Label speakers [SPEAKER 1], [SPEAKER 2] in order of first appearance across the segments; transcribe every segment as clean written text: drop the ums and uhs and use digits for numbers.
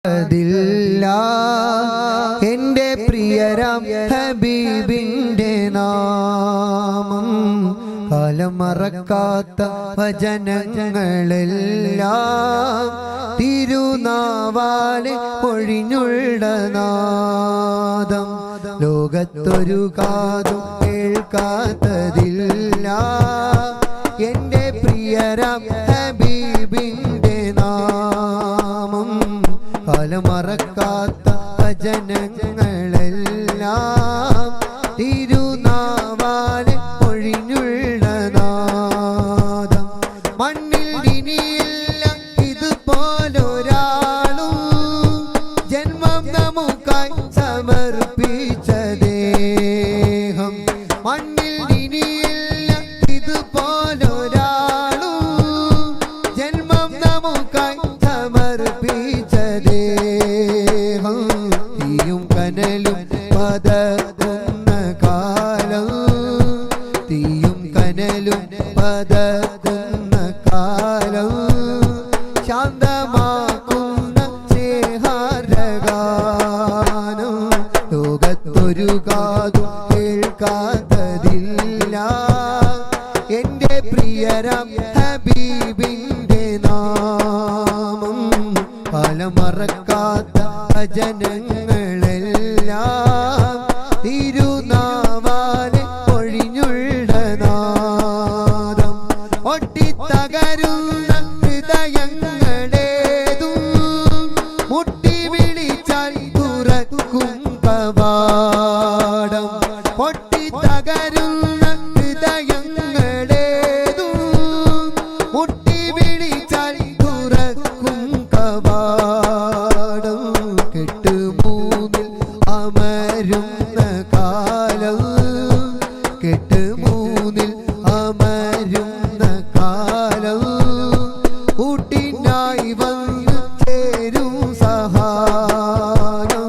[SPEAKER 1] മറക്കതില്ല എൻ്റെ പ്രിയരാം ഹബീബിൻ്റെ നാമം കാലം മറക്കാത്ത വചനങ്ങളെല്ലാം തിരുനാവാലെ ഒഴിഞ്ഞുള്ള നാദം ലോകത്തൊരു കാതും കേൾക്കാത്തതില്ല എൻ്റെ പ്രിയരാം ഹബീബിൻ്റെ നാമം കാലം മറക്കാത്ത വചനങ്ങളെല്ലാം തിരുനാവാലെ ഒഴിഞ്ഞുള്ള നാദം മണ്ണിൽ ഇനിയില്ല ഇതുപോലൊരാളും ജന്മം നമുക്കായി സമർപ്പിച്ച ദേഹം മണ്ണിൽ ഇനിയില്ല ഇതുപോലൊരാളും ജന്മം നമുക്കായി സമർപ്പിച്ച ദേഹം തീയും കനലും പതകുന്ന കാലം തീയും കനലും പതകുന്ന കാലം ശാന്തമാക്കുന്ന സ്നേഹാരഗാനം ലോകത്തൊരു കാതും കേൾക്കാത്തതില്ല എൻ്റെ പ്രിയരാം ഹബീബിൻ്റെ നാമം കാലം മറക്കാത്ത വചനങ്ങളെല്ലാം തിരുനാവാലെ ഒഴിഞ്ഞുള്ള നാദം ഒട്ടിത്തകരുന്ന ഹൃദയങ്ങളേതും മുട്ടി വിളിച്ചാൽ തുറക്കും കവാടം പൊട്ടിത്തകരുന്ന ഹൃദയങ്ങളേതും മുട്ടി വിളിച്ചാൽ തുറക്കും കവാടം കെട്ടുമൂന്നിൽ അമരുന്ന കാലം കെട്ടുമൂന്നിൽ അമരുന്ന കാലം കൂട്ടിനായി വന്ന് ചേരും സഹായം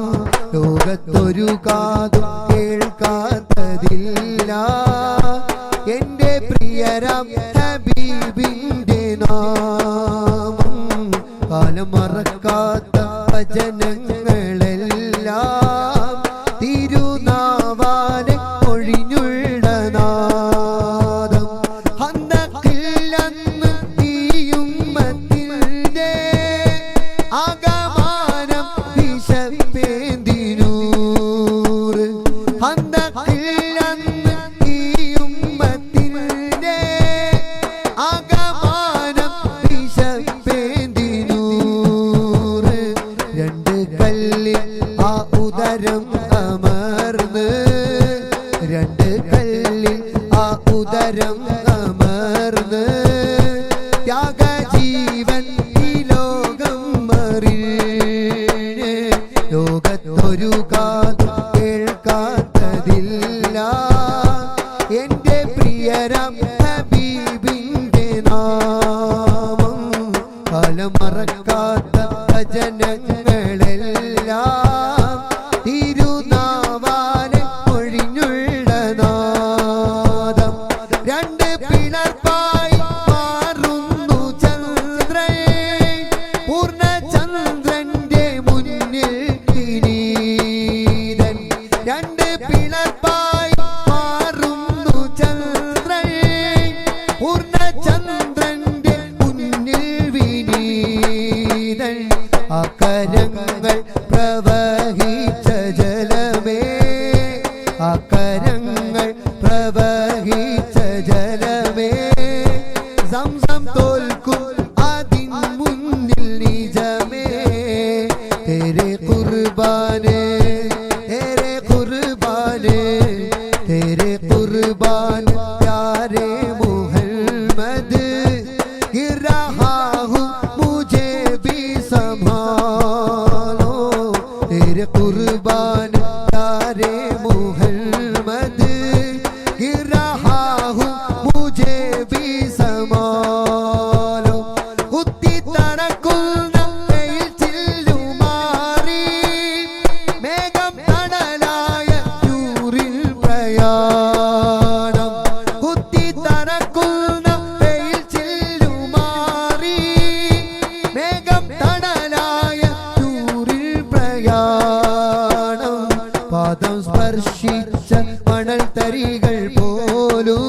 [SPEAKER 1] ലോകത്തൊരു കാതും കേൾക്കാത്തതില്ല എൻ്റെ പ്രിയരാം ഹബീബിൻ്റെ നാമം കാലം മറക്കാത്ത വചനങ്ങളെല്ലാം തിരുനാവാലെ ഒഴിഞ്ഞുള്ള നാദം ഹന്തക്കില്ലെന്ന് തീയുമ്മത്തിൻ്റെ ആകമാനം വിശപ്പേന്തിനൂറ് ഹന്തക്കില്ലെന്ന് തീയുമ്മത്തിൻ്റെ ആകമാനം വിശപ്പേന്തിനൂറ് രണ്ട് കല്ലിൽ ആ ഉദരം അമർന്ന് രണ്ട് കല്ലിൽ ആ ഉദരം അമർന്ന് ത്യാഗജീവൻ ഈ ലോകം മറിഞ്ഞ് ലോകത്തൊരു കാതും കേൾക്കാത്തതില്ല എൻ്റെ പ്രിയരാം ഹബീബിൻ്റെ നാമം കാലം മറക്കാത്ത വചനങ്ങളെല്ലാം തിരുനാവാലെ ഒഴിഞ്ഞുള്ള നാദം രണ്ട് പിളർപ്പായി മാറുന്നു ചന്ദ്രൻ പൂർണ്ണചന്ദ്രന്റെ മുന്നിൽ വിനീതൻ രണ്ട് പിളർപ്പായി മാറുന്നു ചന്ദ്രൻ പൂർണ്ണചന്ദ്രന്റെ മുന്നിൽ വിനീതൻ അകരങ്ങൾ പ്രവഹിച്ച ജലമേ അകരങ്ങൾ പ്രവഹിച്ച ജലമേ സംസം തോൽക്കും അതിൻ മുന്നിൽ നിജമേ തേരെ ഖുർബാനേ തേരെ ഖുർബാനേ തേരെ ഖുർബാൻ പ്യാരെ മുഹമ്മദ് गिर रहा हूँ मुझे भी संभालो तेरे സ്പർശിച്ച മണൽ തരികൾ പോലും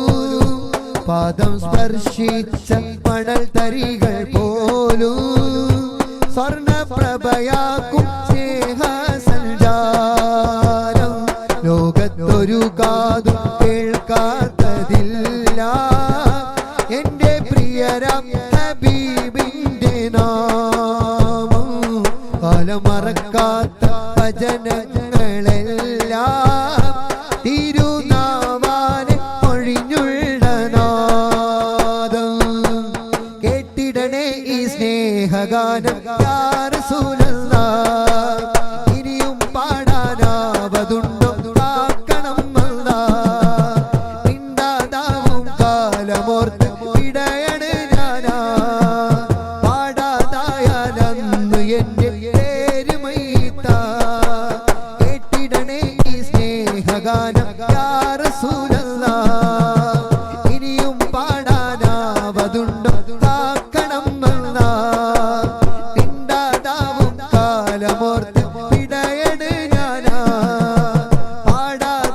[SPEAKER 1] പാദം സ്പർശിച്ച മണൽ തരികൾ പോലും സ്വർണപ്രഭയാക്കും സ്നേഹ സഞ്ചാരം ലോകത്തൊരു കാതും കേൾക്കാത്തതില്ല എന്റെ പ്രിയരാം ഹബീബിന്റെ നാമം കാലമറക്കാത്ത വചനങ്ങളെല്ലാം തിരുനാവാനെ ഒഴിഞ്ഞുള്ള നാദം കേട്ടിടണേ ഈ സ്നേഹഗാനം യാ റസൂലല്ലാഹ് ഇനിയും പാടാനാവതുണ്ടോ കാക്കണം അല്ലാഹ് മിണ്ടാതാവും കാലമോർത്ത് ഇടയണ് ഞാനാ പാടാതായാലന്ന് എന്റെ പേര് മയ്യിത്ത കേട്ടിടണേ ഈ സ്നേഹഗാനം യാ റസൂലല്ലാഹ് ഇനിയും പാടാനാവതുണ്ടോ കാക്കണം അല്ലാഹ് മിണ്ടാതാവും കാലമോർത്ത് ഇടയണ് ഞാനാ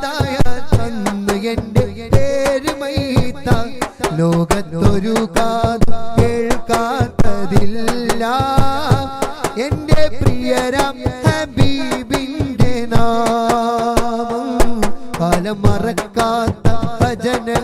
[SPEAKER 1] പാടാതായാലന്ന് എന്റെ പേര് മയ്യിത്ത ലോകത്തൊരു കാതും കേൾക്കാത്തതില്ല എന്റെ പ്രിയരാം ഹബീബിന്റെ നാമം കാലം മറക്കാത്ത വചനങ്ങളെല്ലാം